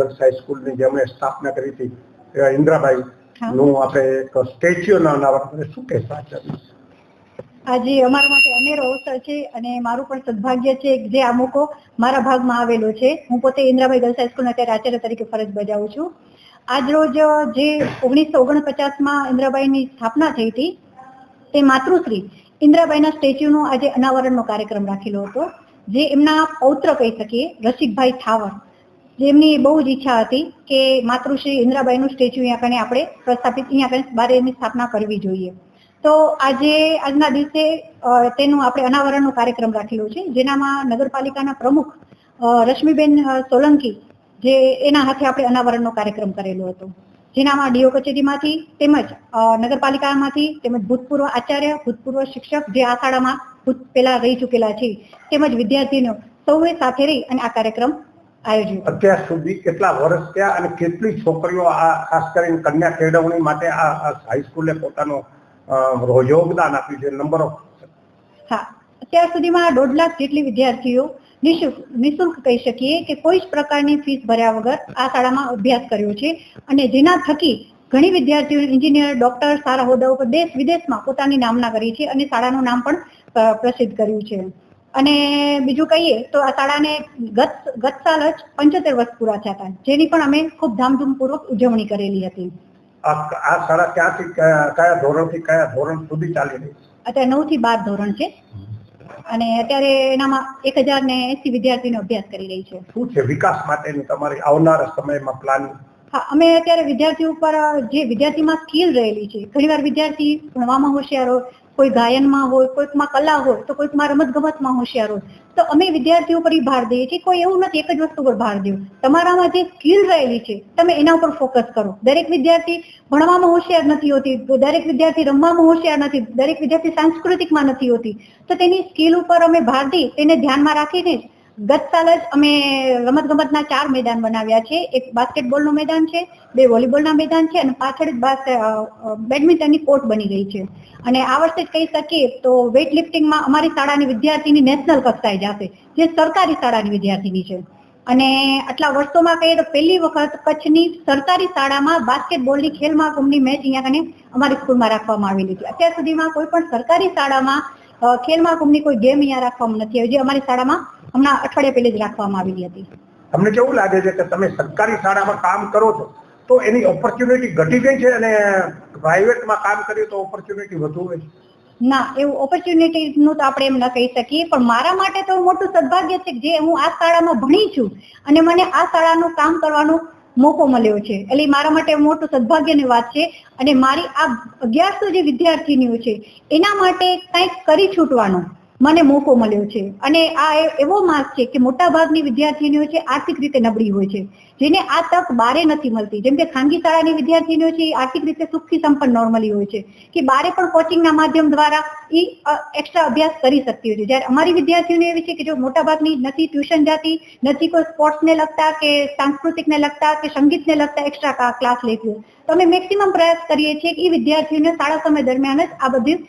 Girls હાઈસ્કૂલની જેમણે સ્થાપના કરી હતી ઇન્દ્રાબાઈ નું આપણે એક સ્ટેચ્યુના અનાવરણ શું કહેતા છે? આજે અમારા માટે અનેરો અવસર છે અને મારું પણ સદભાગ્ય છે જે આ મોકો મારા ભાગમાં આવેલો છે. હું પોતે ઇન્દ્રાબાઈ ગર્લ્સ હાઈસ્કૂલના અત્યારે આચાર્ય તરીકે ફરજ બજાવું છું. આજ રોજ જે 1949માં ઇન્દ્રાબાઈની સ્થાપના થઈ હતી તે માતૃશ્રી ઇન્દ્રાબાઈના સ્ટેચ્યુનો આજે અનાવરણનો કાર્યક્રમ રાખેલો હતો. જે એમના પૌત્ર કહી શકીએ રસિકભાઈ ઠાવર, જેમની બહુ જ ઈચ્છા હતી કે માતૃશ્રી ઇન્દ્રાબાઈનું સ્ટેચ્યુ અહીંયા કને આપણે પ્રસ્થાપિત અહીંયા કને બારે એની સ્થાપના કરવી જોઈએ. તો આજના દિવસે તેનું આપણે અનાવરણનો કાર્યક્રમ રાખેલો છે, જેનામાં નગરપાલિકાના પ્રમુખ રશ્મિબેન સોલંકી જે એના હાથે આપણે અનાવરણનો કાર્યક્રમ કરેલો હતો, જેનામાં ડીઓ કચેરીમાંથી તેમજ નગરપાલિકામાંથી તેમજ ભૂતપૂર્વ આચાર્ય, ભૂતપૂર્વ શિક્ષક જે આ શાળામાં પહેલા રહી ચૂકેલા છે તેમજ વિદ્યાર્થીઓ સૌએ સાથે રહી અને આ કાર્યક્રમ આયોજિત. અત્યાર સુધી કેટલા વર્ષ થયા અને કેટલી છોકરીઓ આ ખાસ કરીને કન્યા કેળવણી માટે આ હાઈસ્કૂલે પોતાનું યોગદાન આપ્યું છે? Number of? હા, અત્યાર સુધીમાં 1.5 લાખ જેટલી વિદ્યાર્થીઓ નિઃશુલ્ક કહી શકીએ કે કોઈ જ પ્રકારની ફીસ ભર્યા વગર આ શાળામાં અભ્યાસ કર્યો છે અને જેના થકી ઘણી વિદ્યાર્થીઓ એન્જિનિયર, ડોક્ટર, સારા હોદ્દાઓ પર દેશ વિદેશમાં પોતાની નામના કરી છે અને શાળાનું નામ પણ પ્રસિદ્ધ કર્યું છે. અને બીજું કહીએ તો આ શાળાને ગત સાલ જ 75 વર્ષ પૂરા થયા હતા, જેની પણ અમે ખૂબ ધામધૂમપૂર્વક ઉજવણી કરેલી હતી. આ શાળા ક્યાંથી કયા ધોરણથી કયા ધોરણ સુધી ચાલી રહી છે? અત્યારે 9 થી 12 ધોરણ છે અને અત્યારે એનામાં 1080 વિદ્યાર્થીનો અભ્યાસ કરી રહી છે. શું છે વિકાસ માટેની તમારી આવનારા સમયમાં પ્લાનિંગ? હા, અમે અત્યારે વિદ્યાર્થી ઉપર જે વિદ્યાર્થીમાં સ્કિલ રહેલી છે, ઘણીવાર વિદ્યાર્થી ભણવામાં હોશિયાર હોય, કોઈ ગાયનમાં હોય, કોઈકમાં કલા હોય તો કોઈકમાં રમતગમતમાં હોશિયાર હોય, તો અમે વિદ્યાર્થીઓ પર ભાર દઈએ છીએ. કોઈ એવું નથી એક જ વસ્તુ પર ભાર દેવું, તમારામાં જે સ્કિલ રહેલી છે તમે એના ઉપર ફોકસ કરો. દરેક વિદ્યાર્થી ભણવામાં હોશિયાર નથી હોતી, દરેક વિદ્યાર્થી રમવામાં હોશિયાર નથી, દરેક વિદ્યાર્થી સાંસ્કૃતિકમાં નથી હોતી, તો તેની સ્કિલ ઉપર અમે ભાર દઈ તેને ધ્યાનમાં રાખીને ગત સાલ જ અમે રમતગમતના 4 મેદાન બનાવ્યા છે. એક બાસ્કેટબોલનું મેદાન છે, 2 વોલીબોલના મેદાન છે અને પાછળ બેડમિન્ટનની કોર્ટ બની ગઈ છે. અને આ વર્ષે જ કહી શકીએ તો વેઇટ લિફ્ટિંગમાં અમારી શાળાની વિદ્યાર્થીની નેશનલ કક્ષાએ જશે, જે સરકારી શાળાની વિદ્યાર્થીની છે. અને આટલા વર્ષોમાં કહીએ તો પહેલી વખત કચ્છની સરકારી શાળામાં બાસ્કેટબોલની ખેલ મહાકુંભની મેચ અહીંયા કને અમારી સ્કૂલમાં રાખવામાં આવેલી હતી. અત્યાર સુધીમાં કોઈ પણ સરકારી શાળામાં ખેલ મહાકુંભની કોઈ ગેમ અહીંયા રાખવામાં નથી આવી, જે અમારી શાળામાં હમણાં અઠવાડિયા પહેલા જ રાખવામાં આવેલી હતી. તમને કેવું લાગે છે કે તમે સરકારી શાળામાં કામ કરો છો તો એની ઓપોર્ચ્યુનિટી ઘટી ગઈ છે અને પ્રાઇવેટમાં કામ કર્યું તો ઓપોર્ચ્યુનિટી વધુ હોય? ના, એવું ઓપોર્ચ્યુનિટીનું તો આપણે એમ ન કહી શકીએ, પણ મારા માટે તો મોટું સદભાગ્ય છે જે હું આ શાળામાં ભણી છું અને મને આ શાળાનું કામ કરવાનો મોકો મળ્યો છે. એટલે મારા માટે મોટું સદભાગ્યની વાત છે. અને મારી આ 1100 જે વિદ્યાર્થીનીઓ છે એના માટે કંઈક કરી છૂટવાનો મને મોકો મળ્યો છે. અને આ એવો માર્ગ છે કે મોટા ભાગની વિદ્યાર્થીનીઓ છે આર્થિક રીતે નબળી હોય છે, જેને આ તક બારે નથી મળતી. જેમ કે ખાનગી શાળાની વિદ્યાર્થીનીઓ છે આર્થિક રીતે સુખી સંપન્ન નોર્મલી હોય છે કે બારે પણ કોચિંગના માધ્યમ દ્વારા એ એક્સ્ટ્રા અભ્યાસ કરી શકતી હોય છે. જ્યારે અમારી વિદ્યાર્થીઓ એવી છે કે જો મોટા ભાગની નથી ટ્યુશન જાતી, નથી કોઈ સ્પોર્ટ્સને લગતા કે સાંસ્કૃતિકને લગતા કે સંગીતને લગતા એક્સ્ટ્રા ક્લાસ લેતી હોય, તો અમે મેક્સિમમ પ્રયાસ કરીએ છીએ કે એ વિદ્યાર્થીઓને શાળા સમય દરમિયાન જ આ બધી